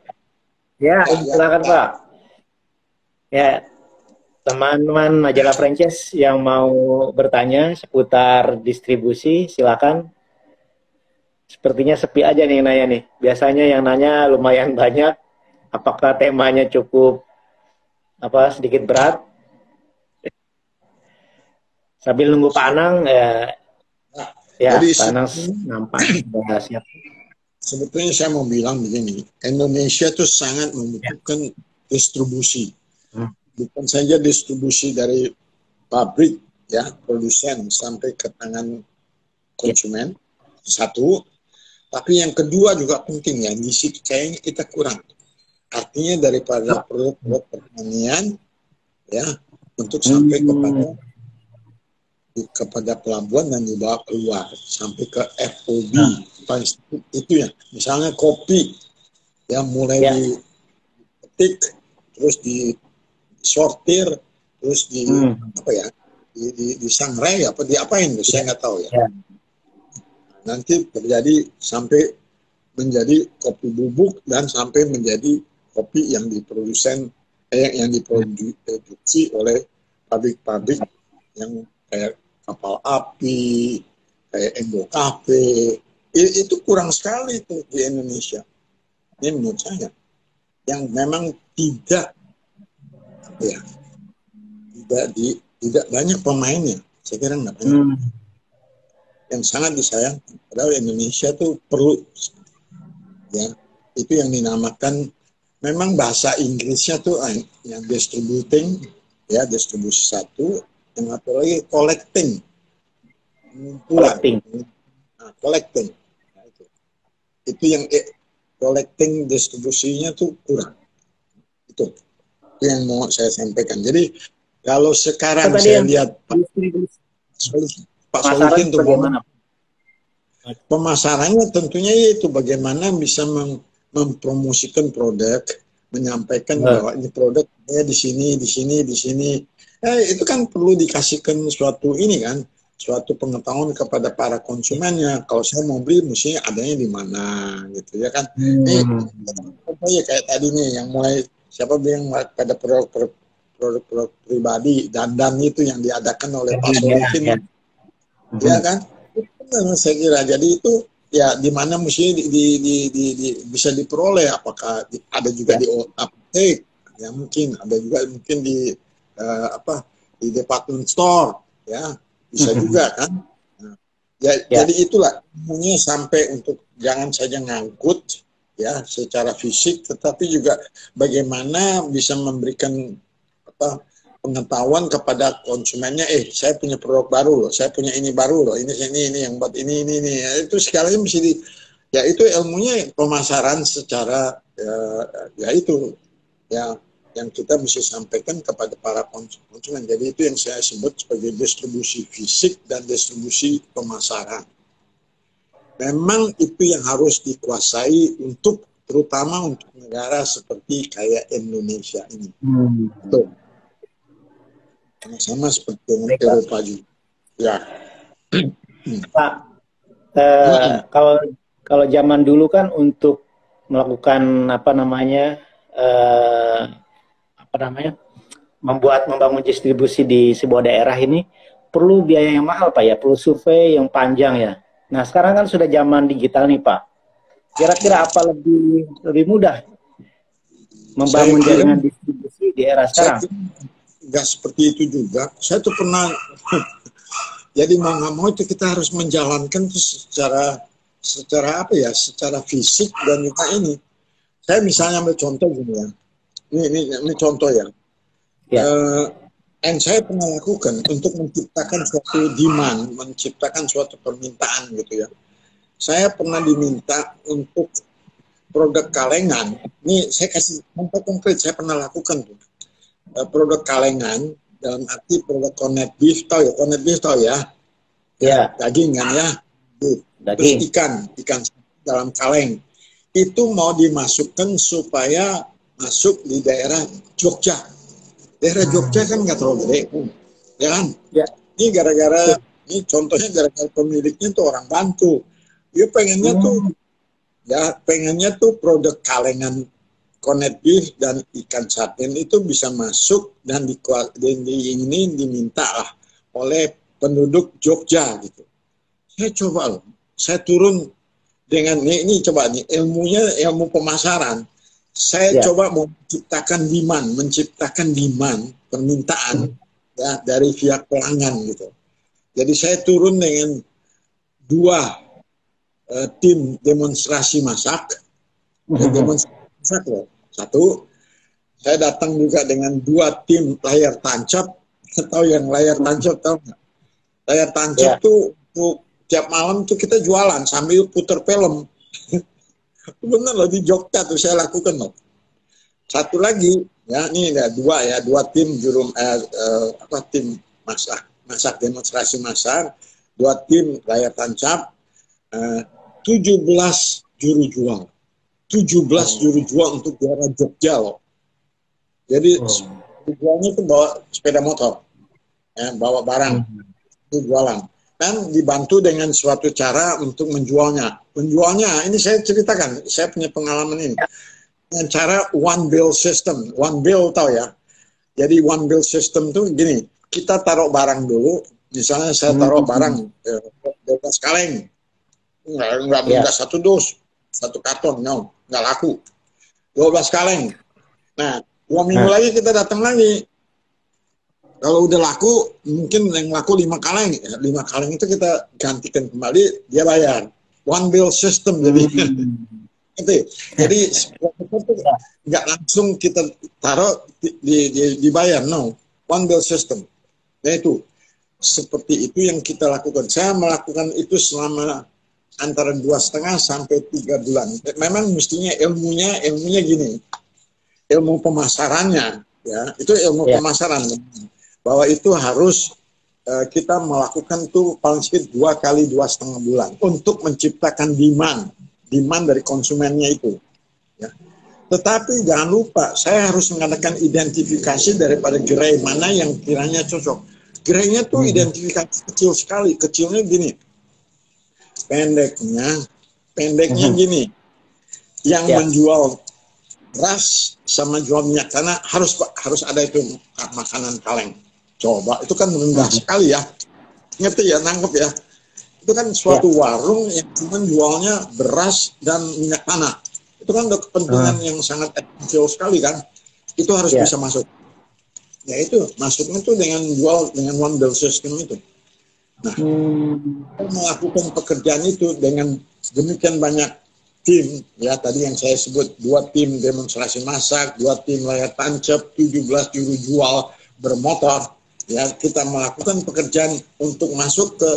Ya, silakan Pak. Ya, teman-teman majalah franchise yang mau bertanya seputar distribusi, silakan. Sepertinya sepi aja nih yang nanya nih. Biasanya yang nanya lumayan banyak. Apakah temanya cukup sedikit berat? Sambil nunggu Pak Anang, ya jadi, Pak Anang nampak sudah siap. Sebetulnya saya mau bilang begini, Indonesia itu sangat membutuhkan distribusi. Bukan saja distribusi dari pabrik, ya, produsen sampai ke tangan konsumen, satu. Tapi yang kedua juga penting ya, di situ kayaknya kita kurang. Artinya daripada produk pertanian, ya, untuk sampai kepada pelabuhan dan dibawa keluar sampai ke FOB, itu ya. Misalnya kopi, yang mulai dipetik, terus disortir, terus disangrai apa diapain, saya nggak tahu ya. Nanti terjadi sampai menjadi kopi bubuk dan sampai menjadi kopi yang yang diproduksi oleh pabrik-pabrik yang kayak kapal api, kayak Endo Cafe. Itu kurang sekali itu di Indonesia. Ini menurut saya yang memang tidak banyak pemainnya. Saya kira nggak banyak. Yang sangat disayangkan. Padahal Indonesia tuh perlu, ya, itu yang dinamakan, memang bahasa Inggrisnya tuh yang distributing, ya, distribusi satu, yang satu lagi collecting, collecting. Nah, itu yang collecting, distribusinya tuh kurang. Itu yang mau saya sampaikan. Jadi kalau sekarang saya lihat Pak Solihin tuh ngomong, pemasarannya tentunya itu bagaimana bisa mempromosikan produk, menyampaikan bahwa ini produknya di sini. Itu kan perlu dikasihkan suatu ini kan, suatu pengetahuan kepada para konsumennya. Kalau saya mau beli, mestinya adanya di mana, gitu ya kan. Ya kayak tadi nih, yang mulai siapa bilang pada produk pribadi, dandan itu yang diadakan oleh Pak Solihin. Ya kan, saya kira. Jadi itu ya di mana mesti bisa diperoleh, apakah ada juga di apotek, ya mungkin ada juga mungkin di di department store, ya bisa juga kan. Nah, jadi itulah semuanya, sampai untuk jangan saja ngangkut ya secara fisik, tetapi juga bagaimana bisa memberikan pengetahuan kepada konsumennya, saya punya produk baru loh, saya punya ini baru loh, ini yang buat ini. Ya, itu sekali mesti ya itu ilmunya pemasaran secara ya itu ya yang kita mesti sampaikan kepada para konsumen. Jadi itu yang saya sebut sebagai distribusi fisik dan distribusi pemasaran. memang itu yang harus dikuasai terutama untuk negara seperti kayak Indonesia ini. Betul. Sama seperti dengan Eropa juga. Ya. Pak, kalau kalau zaman dulu kan untuk melakukan membangun distribusi di sebuah daerah ini perlu biaya yang mahal Pak ya, perlu survei yang panjang ya. Nah sekarang kan sudah zaman digital nih Pak. Kira-kira apa lebih mudah membangun jaringan distribusi di era sekarang? Nggak seperti itu juga. Saya tuh pernah jadi mau nggak mau itu kita harus menjalankan itu secara apa ya, secara fisik dan juga ini. Saya misalnya ambil contoh gini ya. Ini contoh ya. Yang saya pernah lakukan untuk menciptakan suatu demand, menciptakan suatu permintaan gitu ya. Saya pernah diminta untuk produk kalengan. Ini saya kasih contoh konkret, saya pernah lakukan tuh. Produk kalengan dalam arti produk corned beef, tahu ya? Ya, daging kan ya. Terus ikan dalam kaleng. Itu mau dimasukkan supaya masuk di daerah Jogja. Daerah Jogja kan nggak terlalu gede, ya kan? Ya. Ini contohnya gara-gara pemiliknya tuh orang Bantu. Dia pengennya tuh produk kalengan corned beef dan ikan sarden itu bisa masuk dan diminta lah oleh penduduk Jogja gitu. Saya coba loh, saya turun dengan ini coba nih ilmu pemasaran. Saya coba menciptakan demand, permintaan ya, dari pihak pelanggan gitu. Jadi saya turun dengan 2 tim demonstrasi masak. Satu, saya datang juga dengan 2 tim layar tancap. Tahu yang layar tancap, tahu nggak? Layar tancap tuh untuk tiap malam tuh kita jualan sambil puter film. Benar loh, di Jogja tuh saya lakukan loh. Satu lagi ya, ini ada 2 tim tim masak demonstrasi masak, 2 tim layar tancap, 17 juru jual. 17 juru jual untuk daerah Jogja loh. Jadi jualnya itu bawa sepeda motor, ya, bawa barang, itu jualan. Dan dibantu dengan suatu cara untuk menjualnya. Menjualnya, ini saya ceritakan, saya punya pengalaman ini. Dengan cara one bill system. One bill tahu ya. Jadi one bill system itu gini, kita taruh barang dulu, misalnya saya taruh barang 12 kaleng. Enggak 1 dus, 1 karton, nggak laku. 12 kaleng. Nah, 2 minggu lagi kita datang lagi. Kalau udah laku, mungkin yang laku 5 kaleng. 5 kaleng itu kita gantikan kembali, dia bayar. One bill system jadi. Jadi nggak langsung kita taruh dibayar, no. One bill system. Nah itu seperti itu yang kita lakukan. Saya melakukan itu selama antara 2,5 sampai 3 bulan. Memang mestinya ilmunya gini, ilmu pemasarannya, ya itu ilmu pemasaran. Bahwa itu harus kita melakukan tuh paling sedikit 2 kali 2,5 bulan untuk menciptakan demand dari konsumennya itu. Ya. Tetapi jangan lupa, saya harus mengadakan identifikasi daripada gerai mana yang kiranya cocok. Gerainya tuh identifikasi kecil sekali, kecilnya gini, pendeknya gini, yang menjual beras sama jual minyak tanah harus ada itu makanan kaleng. Coba, itu kan rendah sekali ya. Ngerti ya, nangkep ya. Itu kan suatu warung yang cuma jualnya beras dan minyak tanah. Itu kan udah kepentingan yang sangat kecil sekali kan. Itu harus bisa masuk. Ya itu, masuknya tuh dengan jual dengan one bill system itu. Nah, melakukan pekerjaan itu dengan demikian banyak tim, ya tadi yang saya sebut 2 tim demonstrasi masak, 2 tim layar tancap, 17 juru jual bermotor. Ya, kita melakukan pekerjaan untuk masuk ke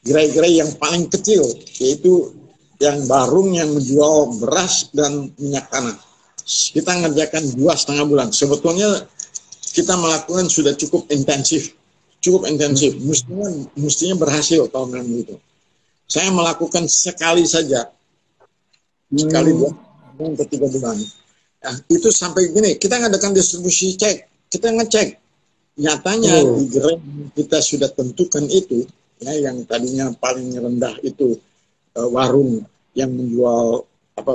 gerai-gerai yang paling kecil, yaitu yang barung yang menjual beras dan minyak tanah. Kita ngerjakan 2,5 bulan. Sebetulnya kita melakukan sudah cukup intensif. Mestinya berhasil tahun lalu itu. Saya melakukan sekali saja, sekali 2 ke 3 bulan. Nah, itu sampai gini, kita ngadakan distribusi cek, kita ngecek. Nyatanya di grade kita sudah tentukan itu, ya, yang tadinya paling rendah itu warung yang menjual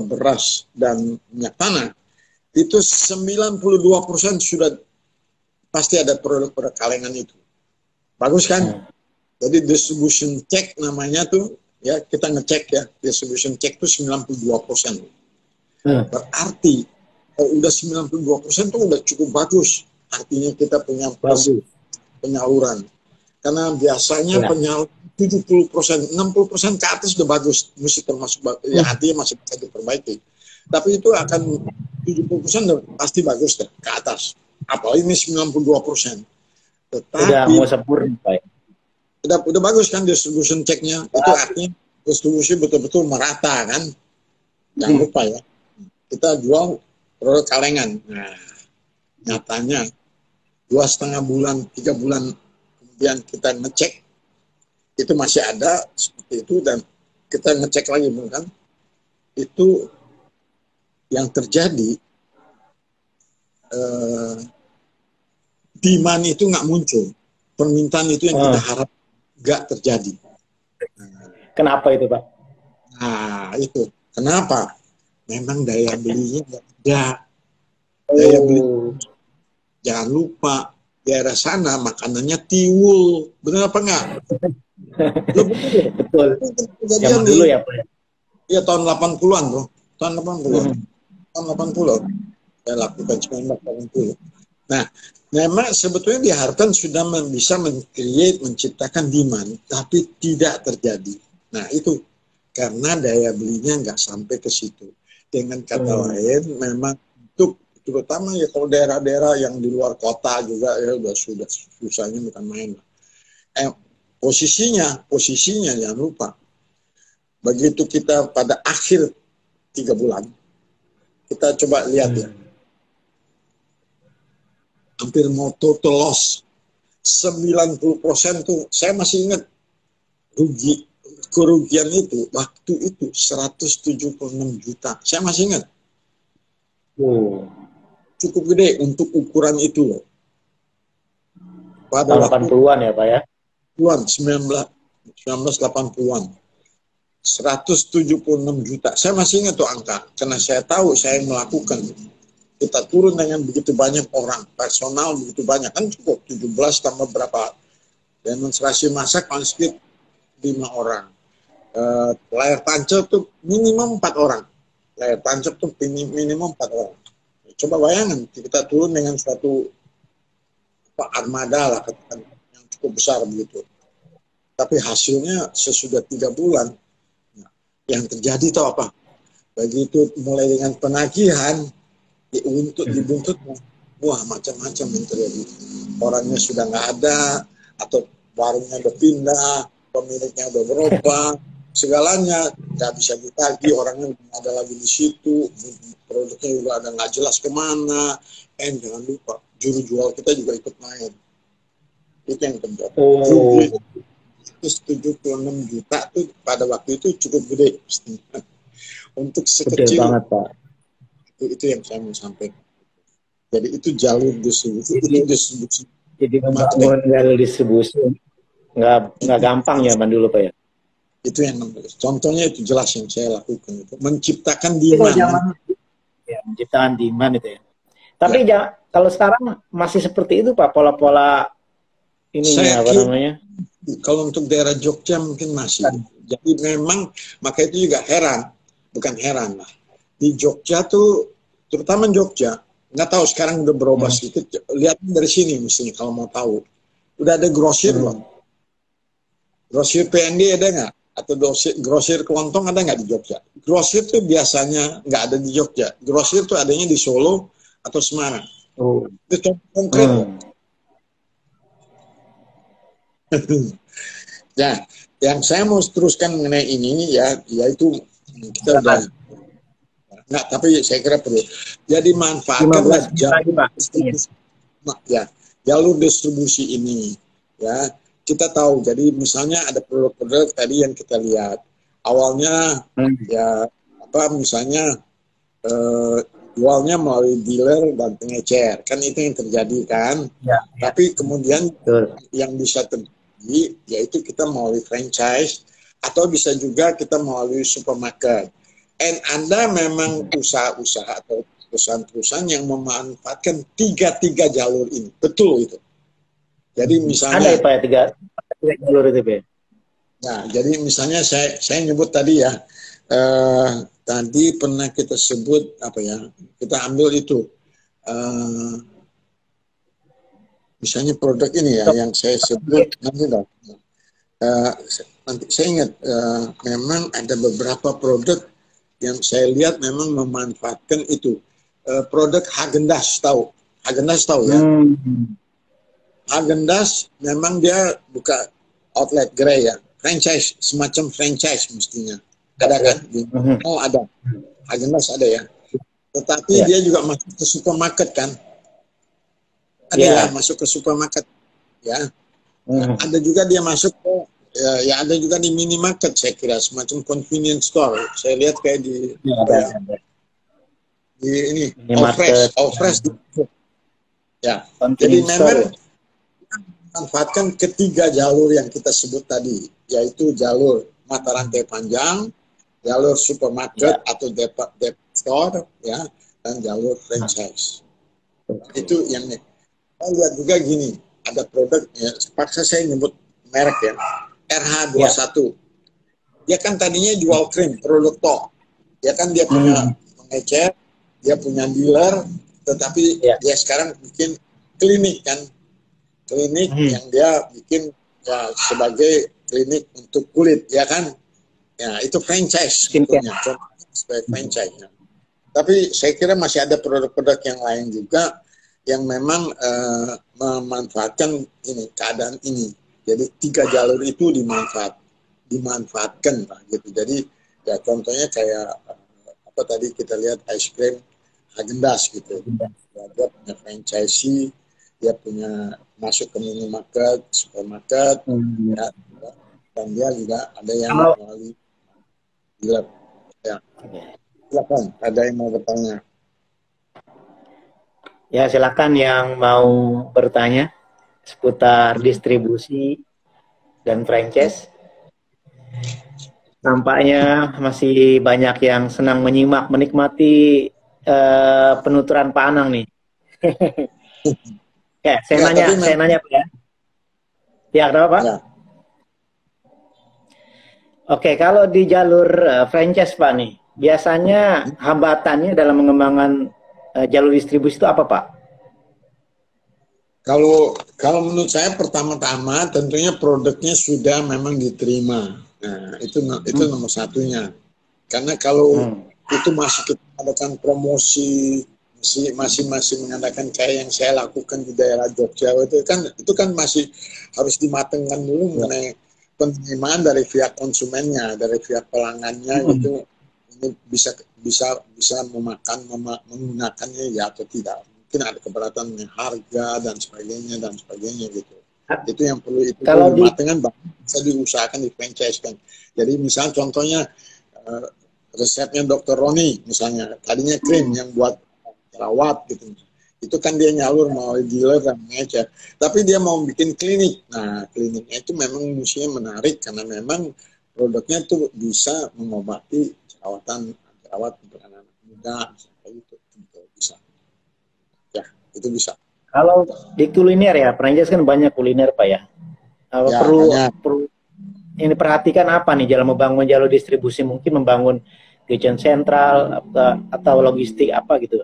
beras dan minyak tanah, itu 92% sudah pasti ada produk-produk kalengan itu. Bagus kan? Jadi distribution check namanya tuh, ya kita ngecek ya, distribution check itu 92%. Berarti kalau udah 92% tuh udah cukup bagus. Artinya kita punya penyaluran. Karena biasanya penyaluran 70%, 60% ke atas udah bagus, mesti termasuk ya, artinya masih bisa diperbaiki. Tapi itu akan 70% pasti bagus deh, ke atas. Apalagi ini 92%. Tetapi udah mau sempurna, Pak. Udah bagus kan distribution check-nya. Itu artinya distribusi betul-betul merata kan. Jangan lupa ya. Kita jual produk kalengan. Nah, nyatanya 2,5 bulan, 3 bulan kemudian kita ngecek, itu masih ada seperti itu, dan kita ngecek lagi kan, itu yang terjadi demand itu nggak muncul, permintaan itu yang kita harap nggak terjadi. Kenapa itu, Pak? Nah, itu kenapa? Memang daya belinya nggak ada. Daya beli, jangan lupa daerah sana makanannya tiwul, benar apa enggak? Betul. Zaman dulu ya, Pak. Iya, tahun 80-an, bro. Tahun 80-an. Tahun 80. Saya lakukan 1980. Nah, memang sebetulnya diharapkan sudah bisa menciptakan demand, tapi tidak terjadi. Nah, itu karena daya belinya nggak sampai ke situ. Dengan kata lain, memang untuk terutama ya kalau daerah-daerah yang di luar kota juga ya sudah susahnya bukan main. Posisinya jangan lupa. Begitu kita pada akhir 3 bulan, kita coba lihat ya. Hampir mau total loss. 90% tuh, saya masih ingat kerugian itu, waktu itu 176 juta. Saya masih ingat. Cukup gede untuk ukuran itu loh. Pada tahun 80-an ya, Pak ya? 1980-an. 176 juta. Saya masih ingat tuh angka, karena saya tahu saya melakukan. Kita turun dengan begitu banyak orang, personal begitu banyak, kan cukup 17 tambah berapa. Demonstrasi masak paling sedikit 5 orang. Layar tancap tuh minimum 4 orang. Layar tancap tuh minimum 4 orang. Coba bayangkan, kita turun dengan suatu armada lah, yang cukup besar begitu. Tapi hasilnya sesudah 3 bulan, yang terjadi tahu apa? Begitu mulai dengan penagihan, dibuntut, wah macam-macam yang terjadi. Orangnya sudah nggak ada, atau warungnya udah pindah, pemiliknya udah berubah, segalanya nggak bisa ditagih, orangnya nggak ada lagi di situ, produknya juga ada nggak jelas kemana. Jangan lupa, juru jual kita juga ikut main. Itu yang terjadi. 176 juta tuh pada waktu itu cukup gede. Untuk sekecil banget, Pak. Itu yang saya mau sampaikan. Jadi itu jalur distribusi. Jadi membangun jalur distribusi nggak gampang ya, Man, dulu, Pak ya. Itu yang contohnya itu jelas yang saya lakukan itu, menciptakan demand. Menciptakan demand itu ya. Tapi kalau sekarang masih seperti itu, Pak, pola-pola ininya apa namanya? Kalau untuk daerah Jogja mungkin masih. Jadi memang maka itu juga bukan heran lah. Di Jogja tuh, terutama Jogja, nggak tahu sekarang udah berubah sedikit. Lihat dari sini mestinya kalau mau tahu. Udah ada grosir loh. Grosir PND ada nggak? Atau grosir kelontong ada nggak di Jogja? Grosir tuh biasanya nggak ada di Jogja. Grosir tuh adanya di Solo atau Semarang. Itu contoh konkret. Nah, yang saya mau teruskan mengenai ini yaitu kita udah nggak, tapi saya kira perlu. Jadi manfaatkanlah jalur distribusi ini, ya. kita tahu. Jadi misalnya ada produk-produk tadi yang kita lihat awalnya ya apa misalnya jualnya melalui dealer dan pengecer, kan itu yang terjadi kan. Ya, ya. Tapi kemudian Betul. yang bisa terjadi yaitu kita melalui franchise atau bisa juga kita melalui supermarket. And Anda memang usaha-usaha atau perusahaan-perusahaan yang memanfaatkan tiga jalur ini, betul itu. Jadi misalnya Ada Pak ya tiga jalur itu Pak. Nah, jadi misalnya saya nyebut tadi ya, tadi pernah kita sebut apa ya? Kita ambil itu, misalnya produk ini ya, yang saya sebut nanti dong. Nanti saya ingat, memang ada beberapa produk yang saya lihat memang memanfaatkan itu. Produk Häagen-Dazs tahu ya? Häagen-Dazs memang dia buka outlet gerai ya, franchise, semacam franchise mestinya. Ada kan? Oh ada, Häagen-Dazs ada ya. Tetapi dia juga masuk ke supermarket kan? Ada ya, masuk ke supermarket ya. Ada juga dia masuk ke ya ada juga di minimarket saya kira, semacam convenience store. Saya lihat kayak di di ini Allfresh ya. Jadi memang manfaatkan ketiga jalur yang kita sebut tadi, yaitu jalur mata rantai panjang, jalur supermarket atau depot store, ya, dan jalur franchise. Itu yang saya lihat juga gini, ada produk, ya, paksa saya nyebut merek ya, RH21. Dia kan tadinya jual krim, produk toh. Dia kan dia punya pengecer, dia punya dealer, tetapi dia sekarang bikin klinik kan. Klinik yang dia bikin ya sebagai klinik untuk kulit, ya kan? Ya, itu franchise sebetulnya, sebagai franchise. Ya. Tapi saya kira masih ada produk-produk yang lain juga yang memang memanfaatkan ini keadaan ini. Jadi tiga jalur itu dimanfaatkan, Pak, gitu. Jadi ya contohnya kayak apa tadi kita lihat ice cream Häagen-Dazs gitu. Ya, dia punya franchise, dia punya masuk ke minimarket, supermarket, ya, dan dia juga ada yang melalui dealer. Ya. Silakan, ada yang mau bertanya? Ya, silakan yang mau bertanya seputar distribusi dan franchise. Nampaknya masih banyak yang senang menyimak, menikmati penuturan Pak Anang nih. Ya, saya nanya Pak ya. Ya, kenapa Pak? Ya. Oke, kalau di jalur franchise Pak nih, biasanya hambatannya dalam mengembangkan jalur distribusi itu apa Pak? Kalau menurut saya pertama-tama tentunya produknya sudah memang diterima. Nah, itu nomor satunya. Karena kalau itu masih kita adakan promosi, masih mengadakan kayak yang saya lakukan di daerah Jogja itu kan masih harus dimatangkan dulu mengenai penerimaan dari pihak konsumennya, dari pihak pelanggannya itu ini bisa menggunakannya ya atau tidak. Mungkin ada keberatan harga dan sebagainya gitu. Itu yang perlu dimatangkan, bisa diusahakan di franchise kan. Jadi misalnya contohnya resepnya Dr. Roni misalnya, tadinya krim yang buat jerawat gitu. Itu kan dia nyalur melalui dealer dan pengecer. Tapi dia mau bikin klinik. Nah, kliniknya itu memang musuhnya menarik karena memang produknya tuh bisa mengobati jerawat untuk anak-anak muda, misalnya itu bisa. Ya, itu bisa. Kalau di kuliner ya, franchise kan banyak kuliner Pak ya. Ya perlu yang diperhatikan apa nih dalam membangun jalur distribusi, mungkin membangun kitchen sentral atau logistik apa gitu?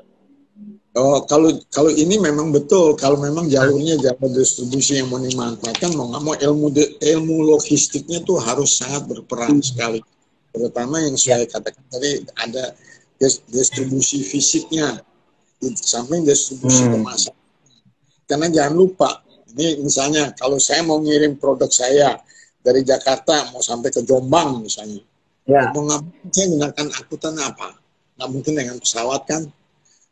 Oh, kalau ini memang betul, kalau memang jalurnya jalur distribusi yang mau dimanfaatkan, mau nggak mau ilmu logistiknya tuh harus sangat berperan sekali. Terutama yang saya katakan tadi ada distribusi fisiknya, di samping distribusi kemasan. Karena jangan lupa, ini misalnya kalau saya mau ngirim produk saya dari Jakarta mau sampai ke Jombang misalnya, mau ngapain saya gunakan angkutan apa? Nggak mungkin dengan pesawat kan?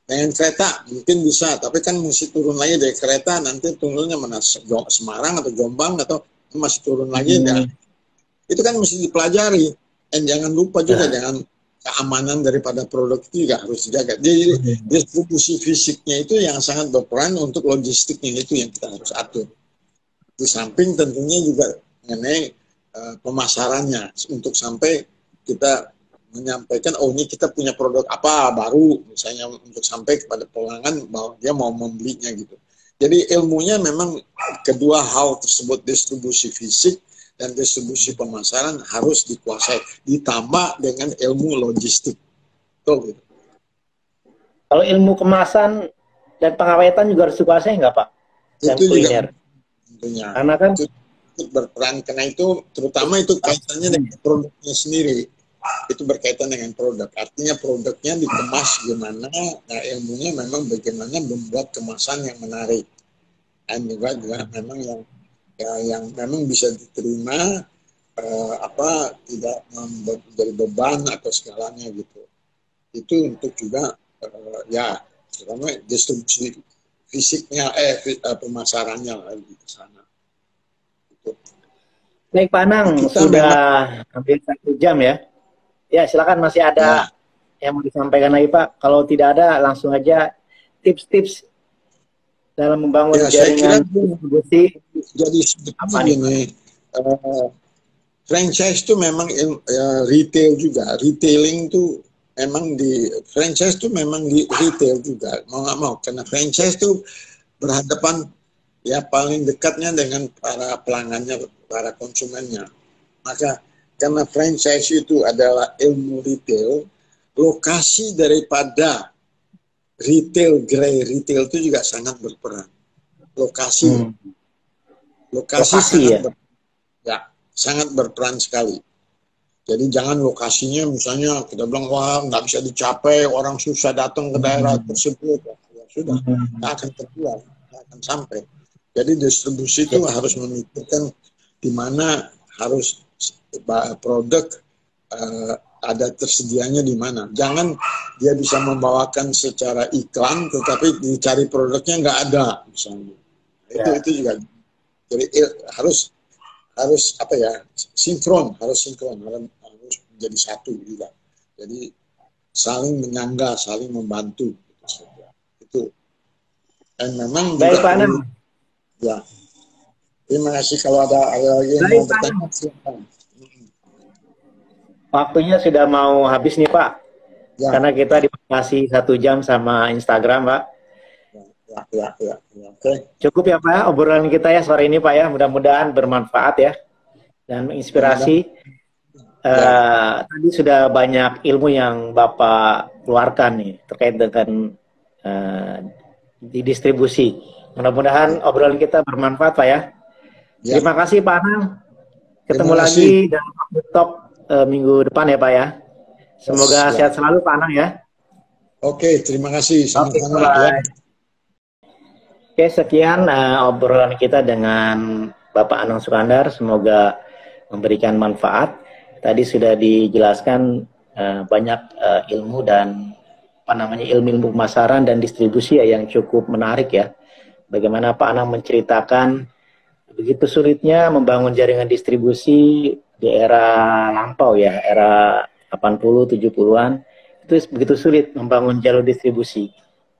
Dengan kereta mungkin bisa, tapi kan mesti turun lagi dari kereta, nanti turunnya mana Semarang atau Jombang atau masih turun lagi ya. Itu kan mesti dipelajari. Dan jangan lupa juga jangan keamanan daripada produk itu juga harus dijaga. Jadi distribusi fisiknya itu yang sangat berperan untuk logistiknya itu yang kita harus atur. Di samping tentunya juga mengenai pemasarannya untuk sampai kita menyampaikan oh ini kita punya produk apa baru misalnya untuk sampai kepada pelanggan bahwa dia mau membelinya gitu. Jadi ilmunya memang kedua hal tersebut distribusi fisik dan distribusi pemasaran harus dikuasai ditambah dengan ilmu logistik. Tuh, gitu. Kalau ilmu kemasan dan pengawetan juga harus dikuasai nggak Pak? Dan itu kuliner. Juga tentunya. Karena kan itu berperan karena itu terutama itu kaitannya dengan produknya sendiri. Itu berkaitan dengan produk. Artinya produknya dikemas gimana, nah ilmunya memang bagaimana membuat kemasan yang menarik. Dan juga memang yang memang bisa diterima tidak menjadi beban atau segalanya gitu. Itu untuk juga terutama distribusi fisiknya pemasarannya lagi ke sana. Gitu. Baik Pak Anang, sudah hampir 1 jam ya. Ya silakan masih ada yang mau disampaikan lagi Pak. Kalau tidak ada langsung aja tips-tips dalam membangun jaringan distribusi. Jadi sebetulnya franchise itu memang retail juga. Retailing itu memang di franchise itu memang di retail juga. Mau nggak mau karena franchise itu berhadapan ya paling dekatnya dengan para pelanggannya, para konsumennya. Maka karena franchise itu adalah ilmu retail, lokasi daripada gerai retail itu juga sangat berperan. Lokasi sangat berperan sekali. Jadi jangan lokasinya misalnya kita bilang wah nggak bisa dicapai, orang susah datang ke daerah tersebut, ya sudah nggak akan terjual, nggak akan sampai. Jadi distribusi itu harus memikirkan di mana harus produk ada tersedianya di mana. Jangan dia bisa membawakan secara iklan, tetapi dicari produknya nggak ada misalnya. Itu juga. Jadi harus sinkron, harus menjadi satu juga. Jadi saling menyangga, saling membantu. Itu. Dan memang baik Pak Anang. Ya. Terima kasih kalau ada lagi yang mau bertanya silakan. Waktunya sudah mau habis nih Pak. Ya. Karena kita dikasih 1 jam sama Instagram Pak. Ya. Okay. Cukup ya Pak obrolan kita ya sore ini Pak ya. Mudah-mudahan bermanfaat ya dan menginspirasi. Tadi sudah banyak ilmu yang Bapak keluarkan nih terkait dengan di distribusi. Mudah-mudahan obrolan kita bermanfaat Pak ya. Terima kasih Pak Anang. Ketemu lagi dalam Talk minggu depan ya Pak ya. Semoga sehat selalu Pak Anang ya. Oke, terima kasih. Oke, sekian obrolan kita dengan Bapak Anang Sukandar. Semoga memberikan manfaat. Tadi sudah dijelaskan banyak ilmu dan ilmu pemasaran dan distribusi ya, yang cukup menarik ya. Bagaimana Pak Anang menceritakan begitu sulitnya membangun jaringan distribusi di era lampau ya, era 80 70-an. Itu begitu sulit membangun jalur distribusi.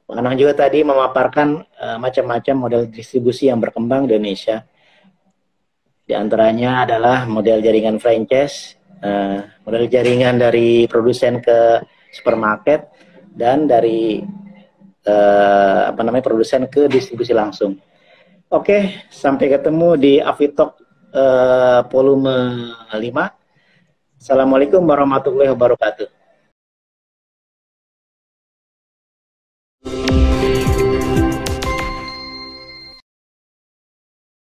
Pak Anang juga tadi memaparkan macam-macam model distribusi yang berkembang di Indonesia. Di antaranya adalah model jaringan franchise, model jaringan dari produsen ke supermarket, dan dari produsen ke distribusi langsung. Oke, sampai ketemu di Afitalk volume 5. Assalamualaikum warahmatullahi wabarakatuh.